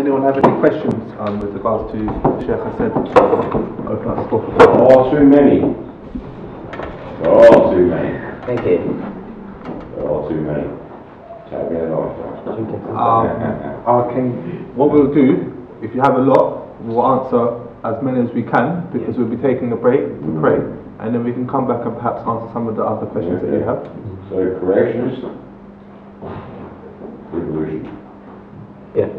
anyone have any questions with regards to what Sheikh has said? Open up the floor. Oh, too many. Oh, too many. Thank you. Oh, too many. Take me a lifetime. What we'll do, if you have a lot, we'll answer as many as we can, because we'll be taking a break to pray, and then we can come back and perhaps answer some of the other questions that you have. So, creationist, evolution. Yeah.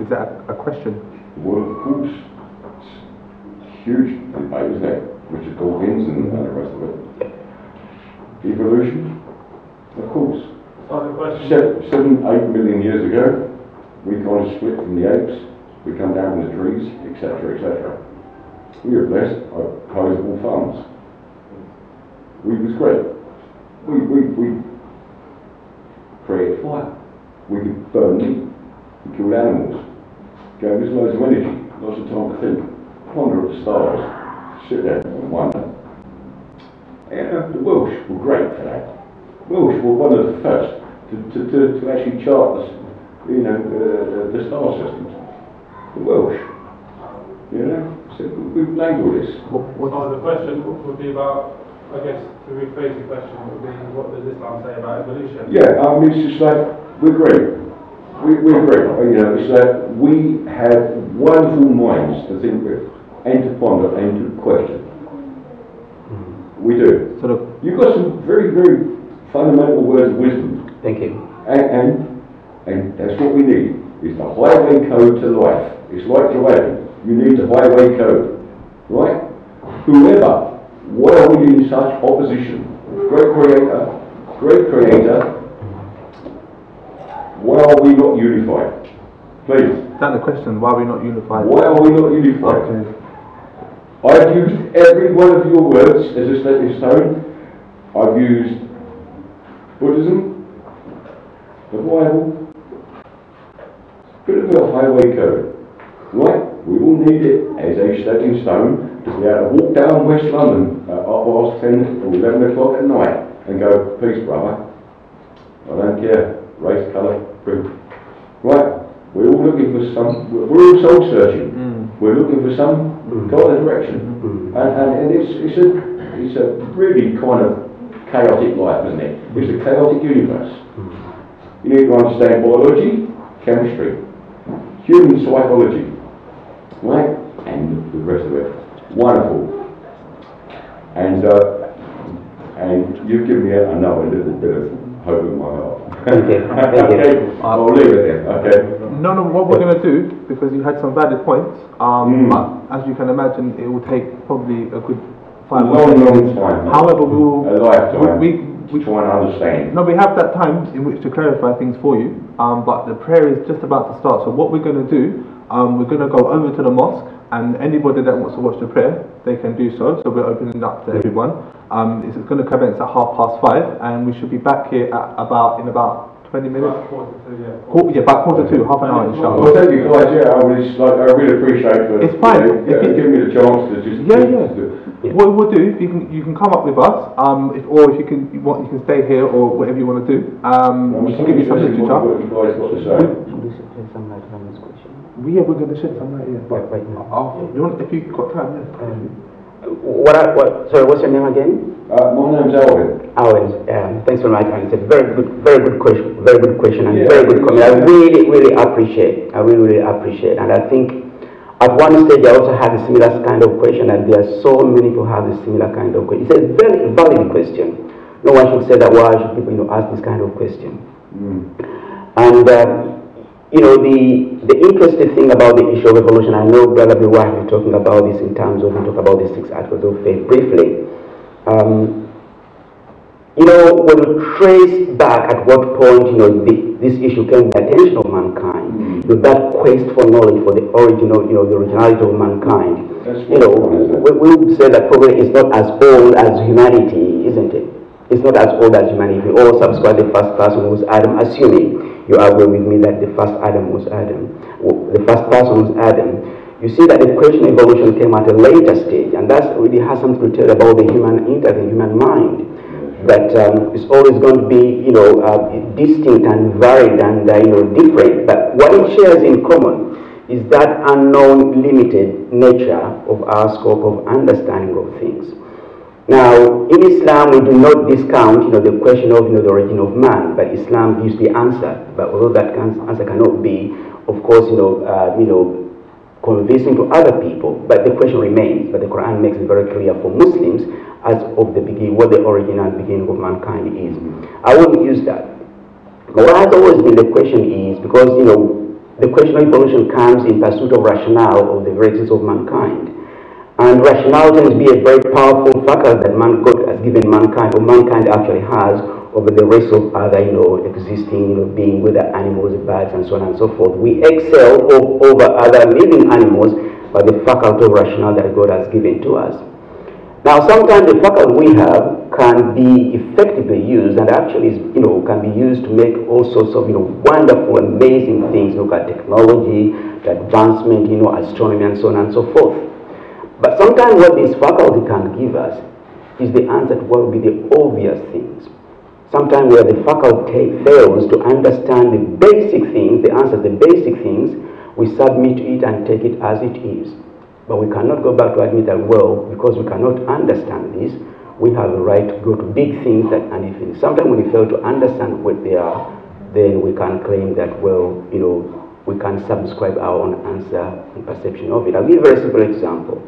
Is that a question? Well, of course, it's huge debate, isn't it? Richard Dawkins and the rest of it. Evolution, of course. 7-8 million years ago, we kind of split from the apes, we come down from the trees, etc., etc. We were blessed by opposable thumbs. We was great. We created fire. We could burn meat. We killed animals. Gave us loads of energy, lots of time to think. Ponder at the stars. Sit there and wonder. And the Welsh were great for that. Welsh were one of the first to actually chart the star systems. The Welsh, so we've named all this. The question would be about, I guess, to rephrase the question, would be, what does Islam say about evolution? Yeah, I mean, it's just like, we're great. We're great. It's like we have wonderful minds to think with, and to ponder, and to question. We do. You've got some very, very fundamental words of wisdom. Thank you. And that's what we need. It's the highway code to life. It's like driving. You need the highway code. Right? Whoever, why are we in such opposition? Great creator, why are we not unified? Please. Is that the question? Why are we not unified? Why are we not unified? Okay. I've used every one of your words as a stepping stone. I've used Buddhism, the Bible, bit of a highway code. Right? We will need it as a stepping stone to be able to walk down West London at 10 or 11 o'clock at night and go, peace brother, I don't care, race, colour, print. Right? We're all looking for we're all soul searching. We're looking for some kind of direction. And it's a really kind of chaotic life, isn't it? It's a chaotic universe. You need to understand biology, chemistry, human psychology, right? And the rest of it. Wonderful. And you've given me another little bit of hope in my heart. Okay. Okay, I'll leave it there. Okay. No, what we're going to do, because you had some valid points, but as you can imagine, it will take probably a good 5 or 10 minutes. Time. However, we will... A lifetime. We try and understand. No, we have that time in which to clarify things for you, but the prayer is just about to start. So what we're going to do, we're going to go over to the mosque, and anybody that wants to watch the prayer, they can do so. So we're opening up to everyone. It's going to commence at 5:30, and we should be back here at in about 20 minutes. About quarter to, half an hour, inshallah. Well, thank you guys. Yeah, I really appreciate it. It's fine. Give me the chance to just. Yeah. What we'll do, you can come up with us, or if you can stay here or whatever you want to do. We can give you something to jump. What you guys got to say? We're going to shed some light here. Right now. If you've got time, yeah. Sorry, what's your name again? My name's Alvin. Alvin, thanks very much. It's a very good question, and very good comment. I really appreciate. And I think at one stage I also had a similar kind of question, and there are so many people have a similar kind of question. It's a very valid question. No one should say that why should people ask this kind of question. And the interesting thing about the issue of evolution, I know Brother Biwah will be talking about this in terms of, we talk about the 6 articles of faith briefly. When we trace back at what point, this issue came to the attention of mankind, with that quest for knowledge, for the origin of, the originality of mankind, we would say that probably it's not as old as humanity, isn't it? It's not as old as humanity. We all subscribe the first person was Adam, assuming you agree with me that the first Adam was Adam. The first person was Adam. You see that the question of evolution came at a later stage, and that really has something to tell about the human mind. that is always going to be, distinct and varied and, different. But what it shares in common is that unknown, limited nature of our scope of understanding of things. Now, in Islam, we do not discount, the question of, the origin of man, but Islam gives the answer. But although that answer cannot be, of course, convincing to other people, but the question remains. But the Quran makes it very clear for Muslims as of the beginning, what the origin and beginning of mankind is. I won't use that. But what has always been the question is, because, the question of evolution comes in pursuit of rationale of the very existence of mankind. And rationale tends to be a very powerful faculty that God has given mankind, or mankind actually has, over the rest of other, existing, beings, whether animals, birds, and so on and so forth. We excel over other living animals by the faculty of rationale that God has given to us. Now, sometimes the faculty we have can be effectively used, and actually, can be used to make all sorts of, wonderful, amazing things. Look at technology, the advancement, astronomy, and so on and so forth. But sometimes what this faculty can give us is the answer to what would be the obvious things. Sometimes where the faculty fails to understand the basic things, the answer to the basic things, we submit to it and take it as it is. But we cannot go back to admit that, well, because we cannot understand this, we have a right to go to big things that, and if sometimes when we fail to understand what they are, then we can claim that, well, we can subscribe our own answer and perception of it. I'll give a very simple example.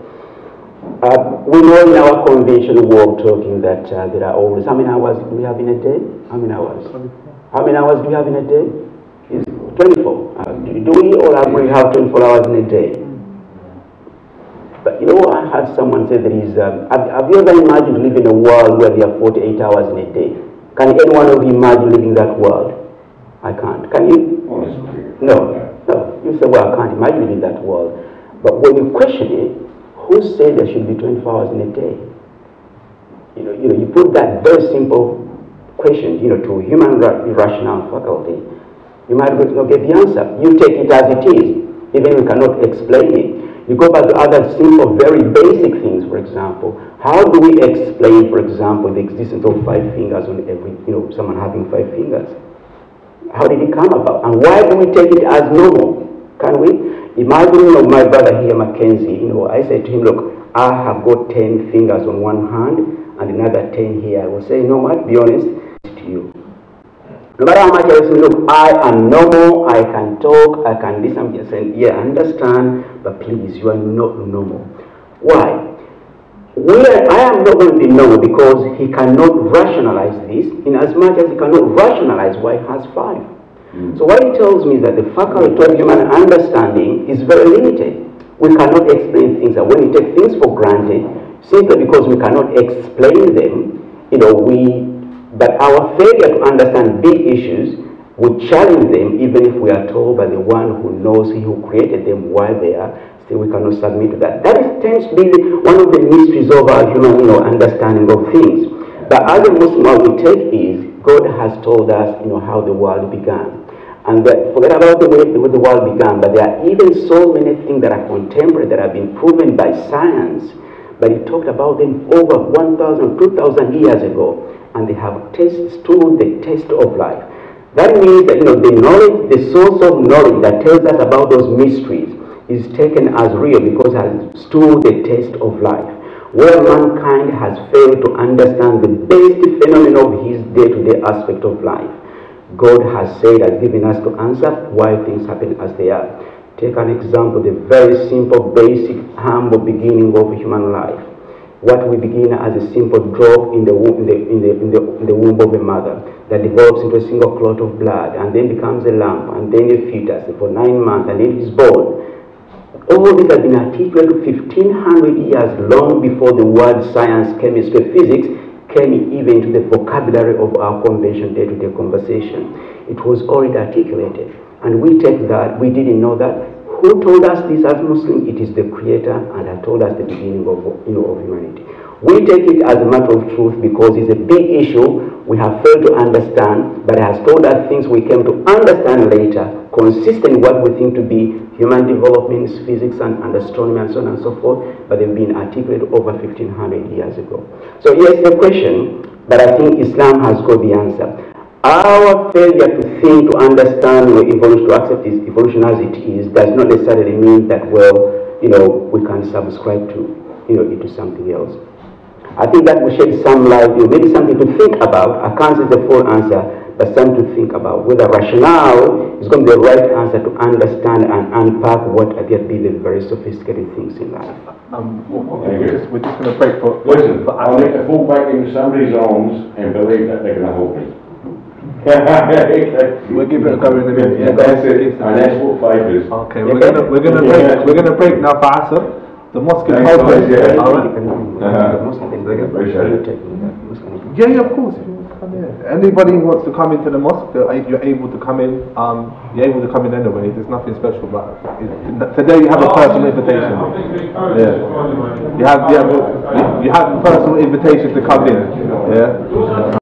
We know in our conventional way of talking that there are always, how many hours do we have in a day? How many hours? How many hours do we have in a day? It's 24. Do we all agree we have 24 hours in a day? But I heard someone say there is, have you ever imagined to live in a world where there are 48 hours in a day? Can any one of you imagine living that world? I can't. Can you? No. You say, well, I can't imagine living that world. But when you question it, who said there should be 24 hours in a day? You put that very simple question, to human rational faculty, you might not get the answer. You take it as it is, even if you cannot explain it. You go back to other simple, very basic things, for example. How do we explain, for example, the existence of 5 fingers on every, someone having 5 fingers? How did it come about? And why do we take it as normal? Can we? Imagine, my brother here, Mackenzie, I said to him, look, I have got 10 fingers on one hand and another 10 here. I will say, what? Be honest to you. No matter how much I say, look, I am normal, I can talk, I can listen. I'm just saying, yeah, I understand, but please, you are not normal. Why? I am not going to be normal because he cannot rationalize this in as much as he cannot rationalize why he has 5. So what it tells me is that the faculty of human understanding is very limited. We cannot explain things. And when we take things for granted, simply because we cannot explain them, but our failure to understand big issues would challenge them, even if we are told by the one who knows, he who created them, why they are. Still, we cannot submit to that. That tends to be one of the mysteries of our human, understanding of things. But as a Muslim, what we take is God has told us, how the world began. And forget about the way the world began, but there are even so many things that are contemporary that have been proven by science. But he talked about them over 1,000, 2,000 years ago, and they have stood the test of life. That means that the knowledge, the source of knowledge that tells us about those mysteries is taken as real because it has stood the test of life. Where mankind has failed to understand the basic phenomenon of his day-to-day aspect of life, God has said, has given us to answer why things happen as they are. Take an example, the very simple, basic, humble beginning of human life. What we begin as a simple drop in the womb, in the womb of a mother that develops into a single clot of blood and then becomes a lump and then a fetus for 9 months and then is born. All this has been articulated 1,500 years long before the word science, chemistry, physics came even to the vocabulary of our convention day-to-day conversation. It was already articulated. And we take that, we didn't know that. Who told us this as Muslims? It is the Creator, and has told us the beginning of humanity. We take it as a matter of truth because it's a big issue we have failed to understand, but it has told us things we came to understand later, consistent with what we think to be human development, physics, and astronomy, and so on and so forth, but they've been articulated over 1,500 years ago. So yes, the question, But I think Islam has got the answer. Our failure to think, to understand, evolution, to accept evolution as it is, does not necessarily mean that, well, we can subscribe to, into something else. I think that will shed some light, maybe something to think about. I can't say the full answer, but something to think about. Whether rationale is going to be the right answer to understand and unpack what appear to be the very sophisticated things in life. We're just going to break for... Listen, I need to fall back into somebody's arms and believe that they're going to hold me. We'll give it a go in a minute. Yeah, that's it, and that's what favours. Okay, we're gonna break now for Asr. The mosque is open. Yeah, of course. Anybody who wants to come into the mosque, you're able to come in. You're able to come in anyway. There's nothing special about it. Today you have a personal invitation. Yeah. You have a personal invitation to come in. Yeah.